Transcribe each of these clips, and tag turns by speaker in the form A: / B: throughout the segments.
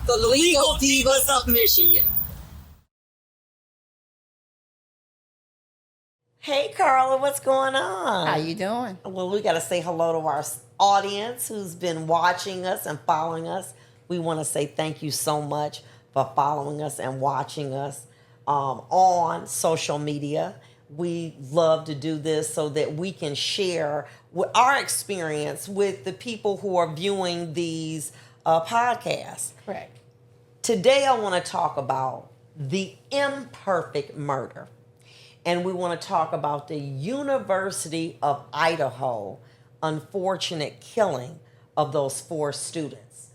A: The legal divas of Michigan.
B: Hey, Carla, what's going on?
C: How you doing?
B: Well, we got to say hello to our audience who's been watching us and following us. We want to say thank you so much for following us and watching us on social media. We love to do this so that we can share our experience with the people who are viewing these podcasts.
C: Correct.
B: Today, I want to talk about the imperfect murder. And we want to talk about the University of Idaho unfortunate killing of those 4 students.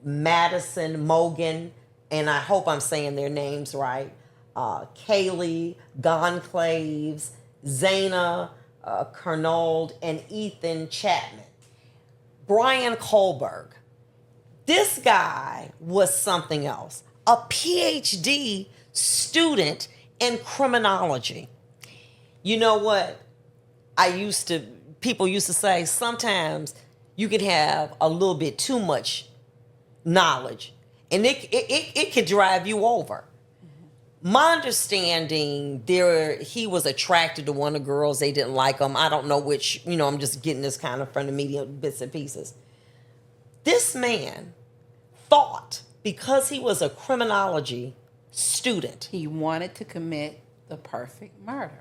B: Madison Mogan, and I hope I'm saying their names right, Kaylee Gonclaves, Zana Kernold, and Ethan Chapman. Brian Kohlberg. This guy was something else. A PhD student in criminology. You know what? People used to say sometimes you can have a little bit too much knowledge and it could drive you over. My understanding, he was attracted to one of the girls. They didn't like him. I don't know which, I'm just getting this kind of from the media bits and pieces. This man thought because he was a criminology student.
C: He wanted to commit the perfect murder.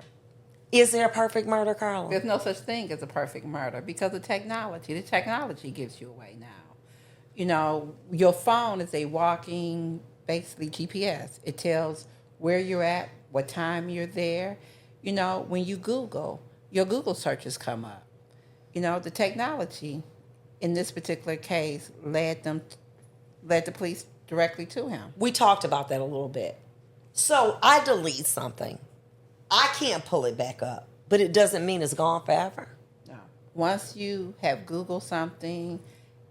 B: Is there a perfect murder, Carla?
C: There's no such thing as a perfect murder because of technology. The technology gives you away now. Your phone is a walking, basically GPS. It tells where you're at, what time you're there. When you Google, your Google searches come up. The technology in this particular case led the police directly to him.
B: We talked about that a little bit. So I delete something. I can't pull it back up, but it doesn't mean it's gone forever.
C: No. Once you have Googled something,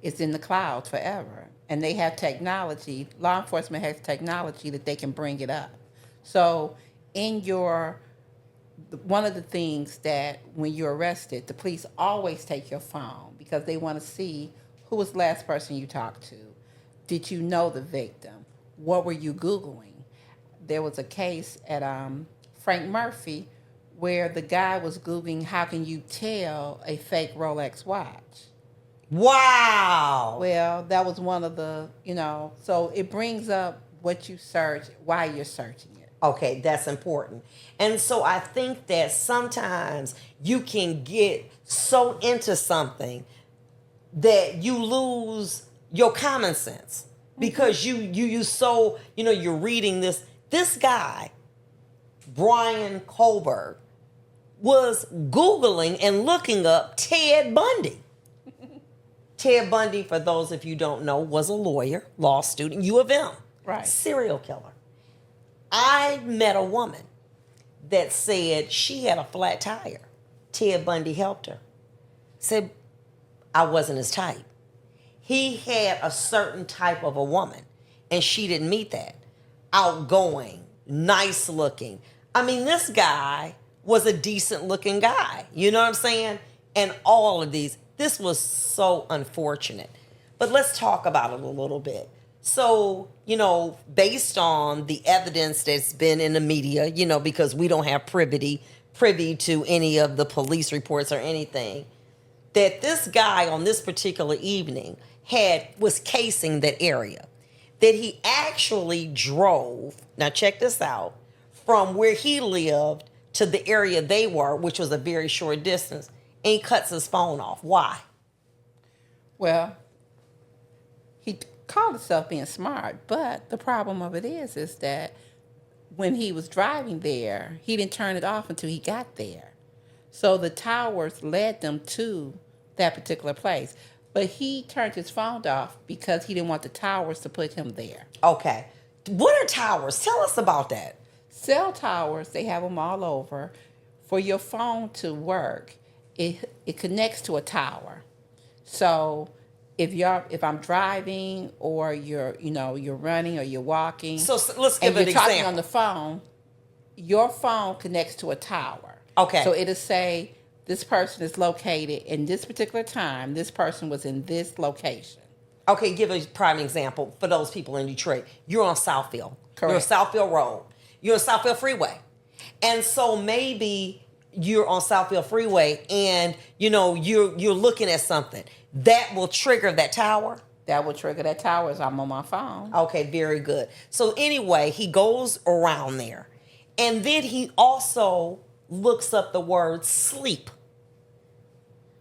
C: it's in the cloud forever. And they have technology. Law enforcement has technology that they can bring it up. So one of the things that when you're arrested, the police always take your phone because they want to see who was the last person you talked to. Did you know the victim? What were you Googling? There was a case at Frank Murphy where the guy was Googling, how can you tell a fake Rolex watch?
B: Wow.
C: Well, that was one of the, so it brings up what you search, why you're searching it.
B: Okay, that's important. And so I think that sometimes you can get so into something that you lose your common sense because you so, you're reading this guy, Brian Kohlberg, was Googling and looking up Ted Bundy. Ted Bundy, for those of you who don't know, was a lawyer, law student, U of M.
C: Right.
B: Serial killer. I met a woman that said she had a flat tire. Ted Bundy helped her. Said, I wasn't his type. He had a certain type of a woman, and she didn't meet that. Outgoing, nice looking. I mean, this guy was a decent looking guy. You know what I'm saying? And all of these, this was so unfortunate. But let's talk about it a little bit. So, based on the evidence that's been in the media, because we don't have privy to any of the police reports or anything, that this guy on this particular evening was casing that area. That he actually drove, now check this out, from where he lived to the area they were, which was a very short distance, and he cuts his phone off. Why?
C: Well, he called himself being smart, but the problem of it is that when he was driving there, he didn't turn it off until he got there. So the towers led them to that particular place. But he turned his phone off because he didn't want the towers to put him there.
B: Okay. What are towers? Tell us about that.
C: Cell towers, they have them all over. For your phone to work, it connects to a tower. So if I'm driving or you're running or you're walking,
B: So let's give
C: and
B: an
C: you're talking
B: example.
C: on the phone, your phone connects to a tower.
B: Okay.
C: So it'll say this person is located in this particular time. This person was in this location.
B: Okay, give a prime example for those people in Detroit. You're on Southfield. You're on
C: Correct.
B: Southfield Road. You're on Southfield Freeway. And so maybe you're on Southfield Freeway and you're looking at something. That will trigger that tower.
C: That will trigger that tower as I'm on my phone.
B: Okay, very good. So anyway, he goes around there. And then he also looks up the word sleep,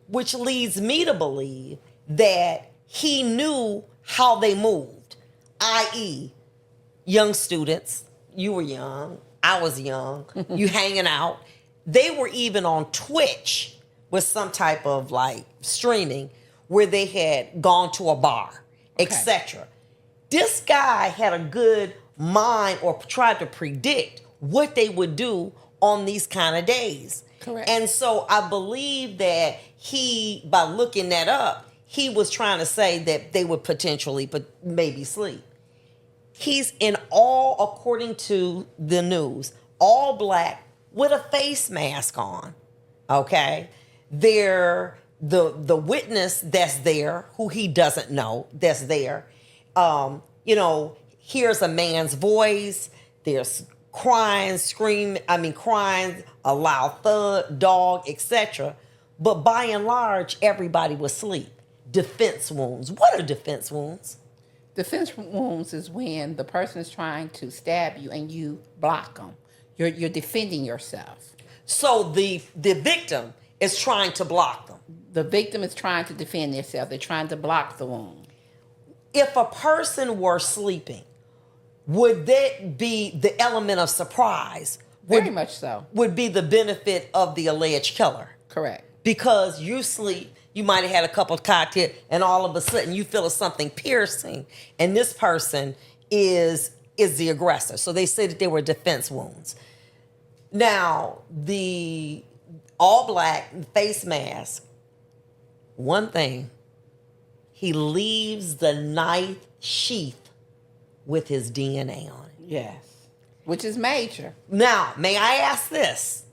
B: which leads me to believe that he knew how they moved, i.e., young students. You were young. I was young. You hanging out. They were even on Twitch with some type of like streaming where they had gone to a bar, etc. This guy had a good mind or tried to predict what they would do on these kind of days.
C: Correct.
B: And so I believe that he, by looking that up, he was trying to say that they would potentially, but maybe sleep. He's in all, according to the news, all black with a face mask on. Okay? They're the witness that's there, who he doesn't know, that's there. Hears a man's voice. There's crying, a loud thud, dog, etc. But by and large, everybody was asleep. Defense wounds. What are defense wounds?
C: Defense wounds is when the person is trying to stab you and you block them. You're defending yourself.
B: So the victim is trying to block them.
C: The victim is trying to defend themselves. They're trying to block the wound.
B: If a person were sleeping, would that be the element of surprise?
C: Very much so.
B: Would be the benefit of the alleged killer.
C: Correct.
B: Because you sleep, you might have had a couple of cocktails, and all of a sudden you feel something piercing, and this person is the aggressor. So they say that they were defense wounds. Now, the all black face mask, one thing, he leaves the knife sheath with his DNA on it.
C: Yes. Which is major.
B: Now, may I ask this?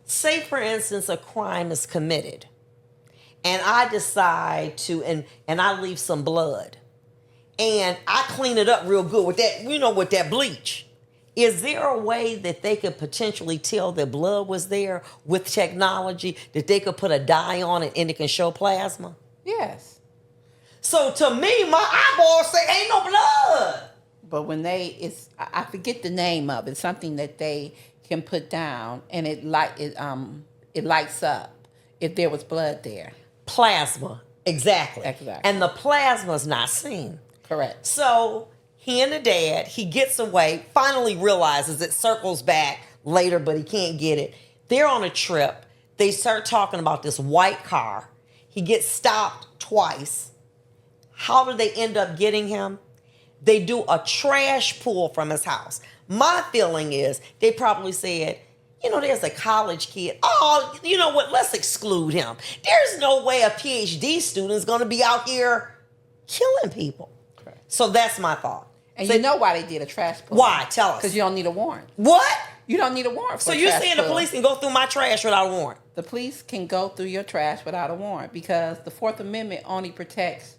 B: Say for instance, a crime is committed and I decide to, and I leave some blood and I clean it up real good with that, with that bleach. Is there a way that they could potentially tell that blood was there with technology, that they could put a dye on it and it can show plasma?
C: Yes.
B: So to me, my eyeballs say ain't no blood.
C: But when I forget the name of it, something that they can put down and it lights up if there was blood there.
B: Plasma, exactly.
C: Exactly.
B: And the plasma's not seen.
C: Correct.
B: So he and the dad, he gets away, finally realizes it, circles back later, but he can't get it. They're on a trip. They start talking about this white car. He gets stopped twice. How do they end up getting him? They do a trash pull from his house. My feeling is they probably said, there's a college kid. Oh, you know what? Let's exclude him. There's no way a PhD student is going to be out here killing people. Correct. So that's my thought.
C: And
B: so,
C: you know why they did a trash pull?
B: Why? Tell us.
C: Because you don't need a warrant.
B: What?
C: You don't need a warrant for
B: So you're saying the police can go through my trash without a warrant?
C: The police can go through your trash without a warrant because the Fourth Amendment only protects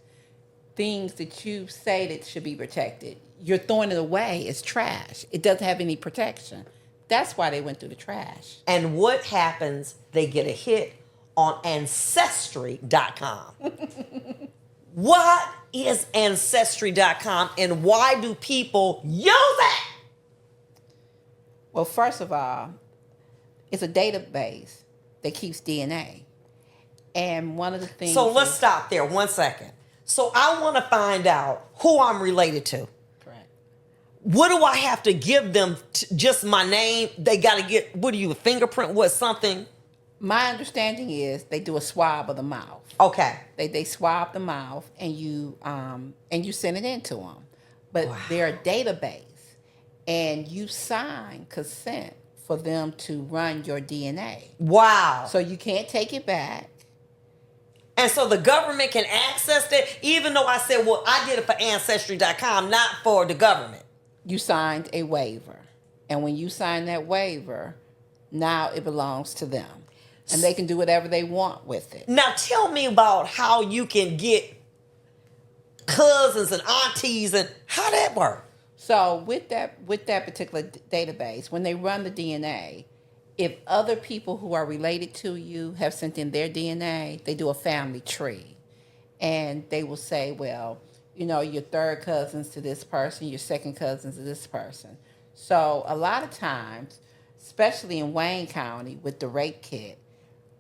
C: things that you say that should be protected. You're throwing it away. It's trash. It doesn't have any protection. That's why they went through the trash.
B: And what happens? They get a hit on Ancestry.com. What is Ancestry.com and why do people use it?
C: Well, first of all, it's a database that keeps DNA. And one of the things...
B: So let's stop there 1 second. So I want to find out who I'm related to.
C: Correct.
B: What do I have to give them? Just my name? They got to get, a fingerprint? What, something?
C: My understanding is they do a swab of the mouth.
B: Okay.
C: They swab the mouth and you send it in to them. But
B: Wow.
C: they're a database and you sign consent for them to run your DNA.
B: Wow.
C: So you can't take it back.
B: And so the government can access it, even though I said, well, I did it for Ancestry.com, not for the government.
C: You signed a waiver. And when you sign that waiver, now it belongs to them. And they can do whatever they want with it.
B: Now tell me about how you can get cousins and aunties, and how that work?
C: So with that particular database, when they run the DNA, if other people who are related to you have sent in their DNA, they do a family tree. And they will say, well, you know, your third cousins to this person, your second cousins to this person. So a lot of times, especially in Wayne County with the rape kit,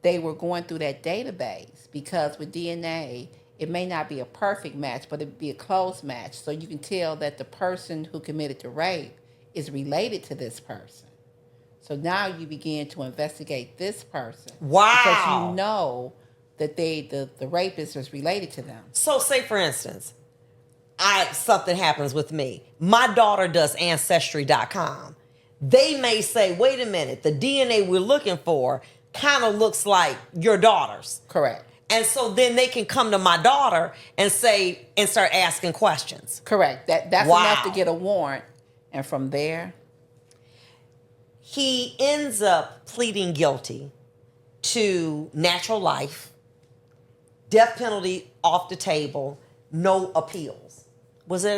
C: they were going through that database because with DNA, it may not be a perfect match, but it'd be a close match. So you can tell that the person who committed the rape is related to this person. So now you begin to investigate this person.
B: Wow.
C: Because you know that the rapist is related to them.
B: So say for instance, something happens with me. My daughter does Ancestry.com. They may say, wait a minute, the DNA we're looking for kind of looks like your daughter's.
C: Correct.
B: And so then they can come to my daughter and say, and start asking questions.
C: Correct. That's
B: Wow.
C: enough to get a warrant. And from there,
B: he ends up pleading guilty to natural life, death penalty off the table, no appeals. Was it